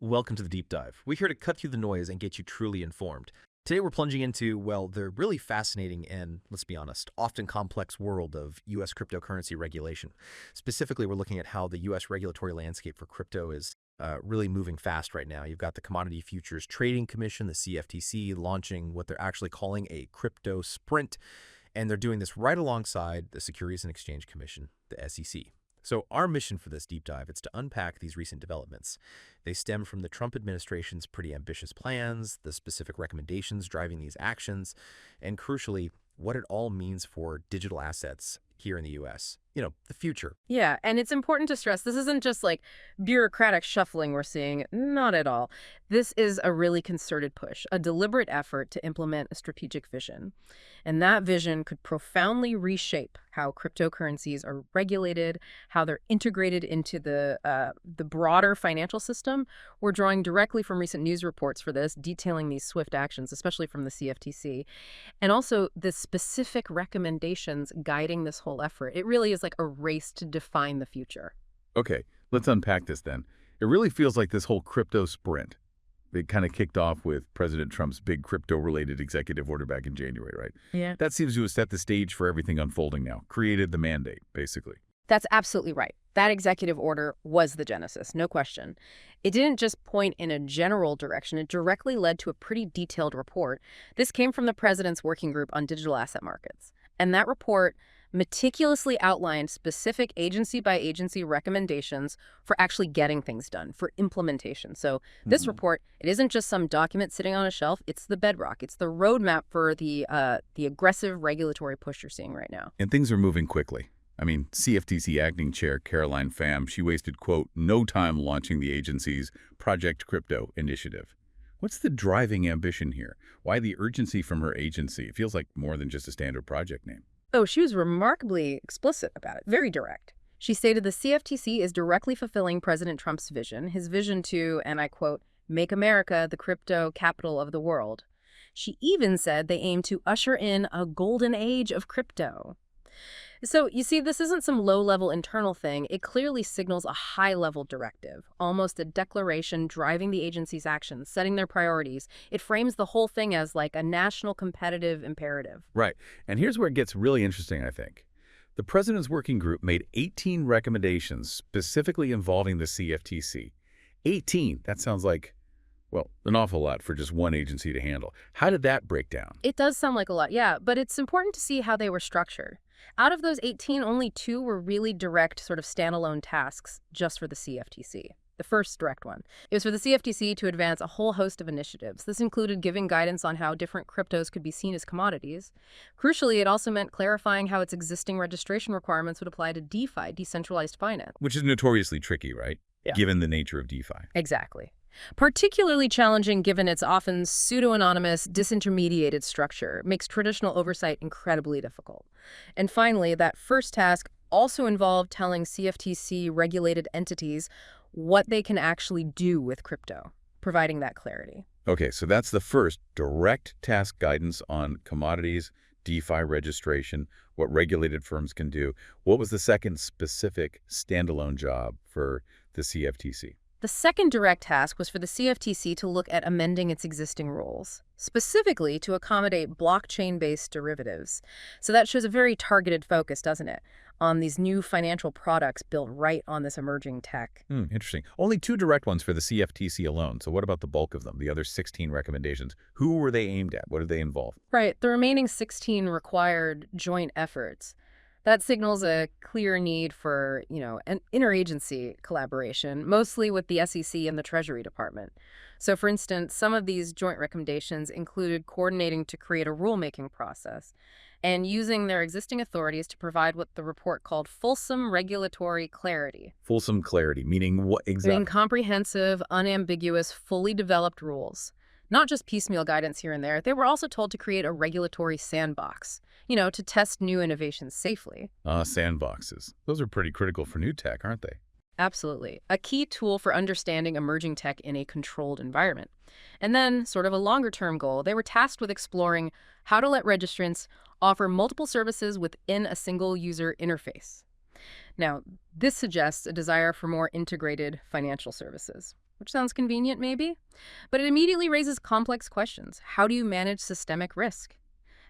Welcome to the Deep Dive. We're here to cut through the noise and get you truly informed. Today we're plunging into, well, the really fascinating and, let's be honest, often complex world of U.S. cryptocurrency regulation. Specifically, we're looking at how the U.S. regulatory landscape for crypto is really moving fast right now. You've got the Commodity Futures Trading Commission, the CFTC, launching what they're actually calling a crypto sprint, and they're doing this right alongside the Securities and Exchange Commission, the SEC. So our mission for this deep dive is to unpack these recent developments. They stem from the Trump administration's pretty ambitious plans, the specific recommendations driving these actions, and crucially, what it all means for digital assets here in the U.S. You know, the future. Yeah, and it's important to stress this isn't just like bureaucratic shuffling we're seeing. Not at all. This is a really concerted push, a deliberate effort to implement a strategic vision. And that vision could profoundly reshape how cryptocurrencies are regulated, how they're integrated into the broader financial system. We're drawing directly from recent news reports for this, detailing these swift actions, especially from the CFTC, and also the specific recommendations guiding this whole effort. It really is like a race to define the future. Okay, let's unpack this then. It really feels like this whole crypto sprint. It kind of kicked off with President Trump's big crypto-related executive order back in January, right? Yeah. That seems to have set the stage for everything unfolding now, created the mandate, basically. That's absolutely right. That executive order was the genesis, no question. It didn't just point in a general direction. It directly led to a pretty detailed report. This came from the president's working group on digital asset markets. And that report meticulously outlined specific agency-by-agency recommendations for actually getting things done, for implementation. So this report, it isn't just some document sitting on a shelf. It's the bedrock. It's the roadmap for the aggressive regulatory push you're seeing right now. And things are moving quickly. I mean, CFTC Acting Chair Caroline Pham, she wasted, quote, no time launching the agency's Project Crypto initiative. What's the driving ambition here? Why the urgency from her agency? It feels like more than just a standard project name. Oh, she was remarkably explicit about it, very direct. She stated the CFTC is directly fulfilling President Trump's vision, his vision to, and I quote, make America the crypto capital of the world. She even said they aim to usher in a golden age of crypto. So, you see, this isn't some low-level internal thing. It clearly signals a high-level directive, almost a declaration driving the agency's actions, setting their priorities. It frames the whole thing as like a national competitive imperative. Right. And here's where it gets really interesting, I think. The president's working group made 18 recommendations specifically involving the CFTC. 18. That sounds like, well, an awful lot for just one agency to handle. How did that break down? It does sound like a lot, yeah, but it's important to see how they were structured. Out of those 18, only 2 were really direct sort of standalone tasks just for the CFTC. The first direct one. It was for the CFTC to advance a whole host of initiatives. This included giving guidance on how different cryptos could be seen as commodities. Crucially, it also meant clarifying how its existing registration requirements would apply to DeFi, decentralized finance. Which is notoriously tricky, right? Yeah. Given the nature of DeFi. Exactly. Particularly challenging given its often pseudo-anonymous, disintermediated structure. It makes traditional oversight incredibly difficult. And finally, that first task also involved telling CFTC-regulated entities what they can actually do with crypto, providing that clarity. Okay, so that's the first direct task guidance on commodities, DeFi registration, what regulated firms can do. What was the second specific standalone job for the CFTC? The second direct task was for the CFTC to look at amending its existing rules, specifically to accommodate blockchain-based derivatives. So that shows a very targeted focus, doesn't it, on these new financial products built right on this emerging tech. Interesting. Only 2 direct ones for the CFTC alone. So what about the bulk of them, the other 16 recommendations? Who were they aimed at? What did they involve? Right. The remaining 16 required joint efforts. That signals a clear need for, an interagency collaboration, mostly with the SEC and the Treasury Department. So, for instance, some of these joint recommendations included coordinating to create a rulemaking process and using their existing authorities to provide what the report called fulsome regulatory clarity. Fulsome clarity, meaning what exactly? Meaning comprehensive, unambiguous, fully developed rules. Not just piecemeal guidance here and there. They were also told to create a regulatory sandbox, to test new innovations safely. Sandboxes. Those are pretty critical for new tech, aren't they? Absolutely. A key tool for understanding emerging tech in a controlled environment. And then, sort of a longer-term goal, they were tasked with exploring how to let registrants offer multiple services within a single user interface. Now, this suggests a desire for more integrated financial services. which sounds convenient maybe, but it immediately raises complex questions. How do you manage systemic risk?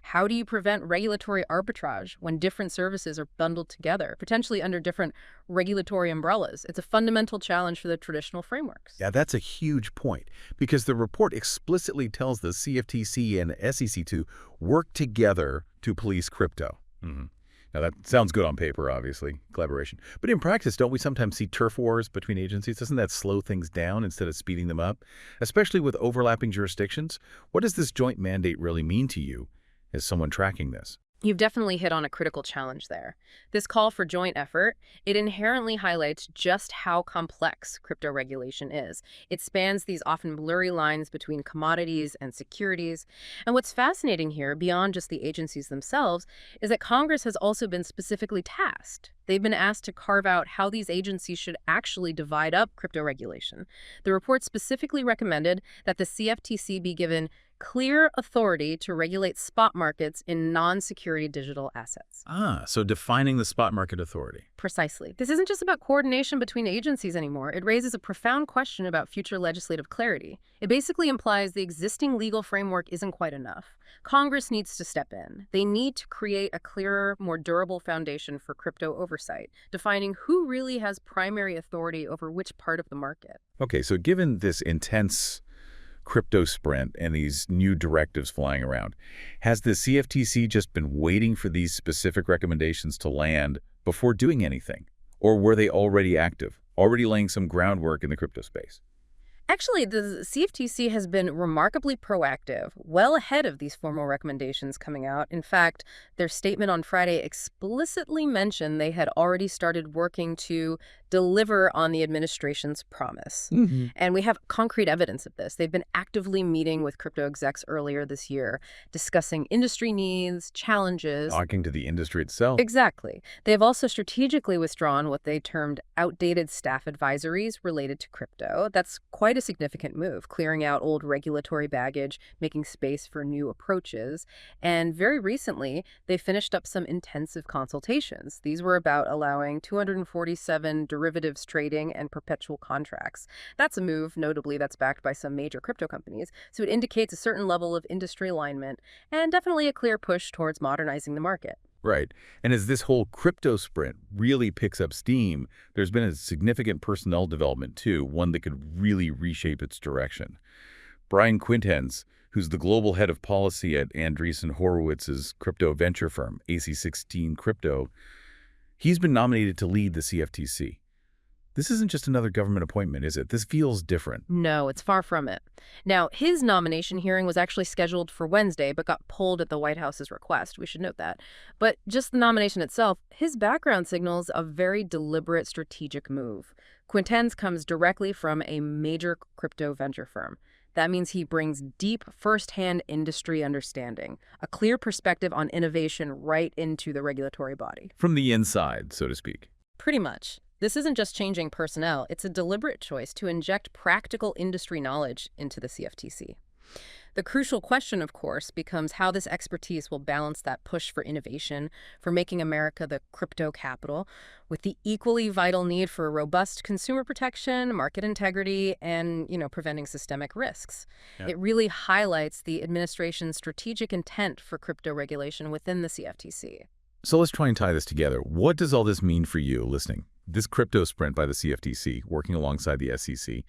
How do you prevent regulatory arbitrage when different services are bundled together, potentially under different regulatory umbrellas? It's a fundamental challenge for the traditional frameworks. Yeah, that's a huge point, because the report explicitly tells the CFTC and SEC to work together to police crypto. Now, that sounds good on paper, obviously, collaboration. But in practice, don't we sometimes see turf wars between agencies? Doesn't that slow things down instead of speeding them up? Especially with overlapping jurisdictions? What does this joint mandate really mean to you as someone tracking this? You've definitely hit on a critical challenge there. This call for joint effort, it inherently highlights just how complex crypto regulation is. It spans these often blurry lines between commodities and securities. And what's fascinating here, beyond just the agencies themselves, is that Congress has also been specifically tasked. They've been asked to carve out how these agencies should actually divide up crypto regulation. The report specifically recommended that the CFTC be given clear authority to regulate spot markets in non-security digital assets. So defining the spot market authority. Precisely. This isn't just about coordination between agencies anymore. It raises a profound question about future legislative clarity. It basically implies the existing legal framework isn't quite enough. Congress needs to step in. They need to create a clearer, more durable foundation for crypto oversight, defining who really has primary authority over which part of the market. Okay, so given this intense crypto sprint and these new directives flying around, has the CFTC just been waiting for these specific recommendations to land before doing anything? Or were they already active, already laying some groundwork in the crypto space? Actually, the CFTC has been remarkably proactive, well ahead of these formal recommendations coming out. In fact, their statement on Friday explicitly mentioned they had already started working to deliver on the administration's promise. And we have concrete evidence of this. They've been actively meeting with crypto execs earlier this year, discussing industry needs, challenges. Talking to the industry itself. Exactly. They've also strategically withdrawn what they termed outdated staff advisories related to crypto. That's quite a significant move, clearing out old regulatory baggage, making space for new approaches. And very recently, they finished up some intensive consultations. These were about allowing 247 derivatives trading and perpetual contracts. That's a move, notably, that's backed by some major crypto companies. So it indicates a certain level of industry alignment and definitely a clear push towards modernizing the market. Right. And as this whole crypto sprint really picks up steam, there's been a significant personnel development too, one that could really reshape its direction. Brian Quintens, who's the global head of policy at Andreessen Horowitz's crypto venture firm, AC16 Crypto, he's been nominated to lead the CFTC. This isn't just another government appointment, is it? This feels different. No, it's far from it. Now, his nomination hearing was actually scheduled for Wednesday, but got pulled at the White House's request. We should note that. But just the nomination itself, his background signals a very deliberate strategic move. Quintens comes directly from a major crypto venture firm. That means he brings deep, first-hand industry understanding, a clear perspective on innovation right into the regulatory body. From the inside, so to speak. Pretty much. This isn't just changing personnel, it's a deliberate choice to inject practical industry knowledge into the CFTC. The crucial question, of course, becomes how this expertise will balance that push for innovation, for making America the crypto capital, with the equally vital need for robust consumer protection, market integrity, and, preventing systemic risks. Yeah. It really highlights the administration's strategic intent for crypto regulation within the CFTC. So let's try and tie this together. What does all this mean for you listening? This crypto sprint by the CFTC, working alongside the SEC,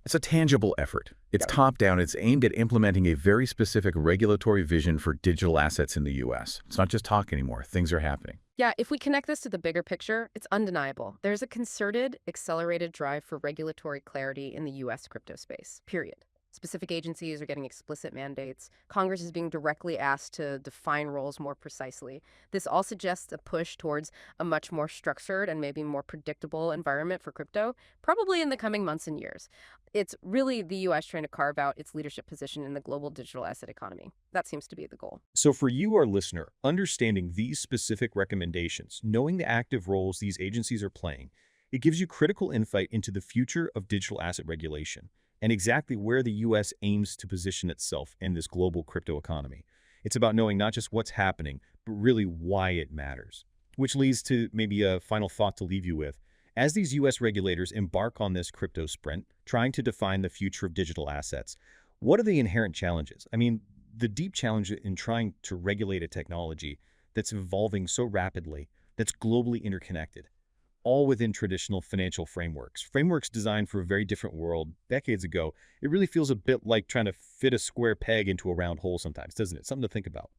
it's a tangible effort. It's top-down. It's aimed at implementing a very specific regulatory vision for digital assets in the U.S. It's not just talk anymore. Things are happening. Yeah, if we connect this to the bigger picture, it's undeniable. There's a concerted, accelerated drive for regulatory clarity in the U.S. crypto space, period. Specific agencies are getting explicit mandates. Congress is being directly asked to define roles more precisely. This all suggests a push towards a much more structured and maybe more predictable environment for crypto, probably in the coming months and years. It's really the U.S. trying to carve out its leadership position in the global digital asset economy. That seems to be the goal. So for you, our listener, understanding these specific recommendations, knowing the active roles these agencies are playing, it gives you critical insight into the future of digital asset regulation and exactly where the U.S. aims to position itself in this global crypto economy. It's about knowing not just what's happening, but really why it matters. Which leads to maybe a final thought to leave you with. As these U.S. regulators embark on this crypto sprint, trying to define the future of digital assets, what are the inherent challenges? I mean, the deep challenge in trying to regulate a technology that's evolving so rapidly, that's globally interconnected, all within traditional financial frameworks. Frameworks designed for a very different world decades ago. It really feels a bit like trying to fit a square peg into a round hole sometimes, doesn't it? Something to think about.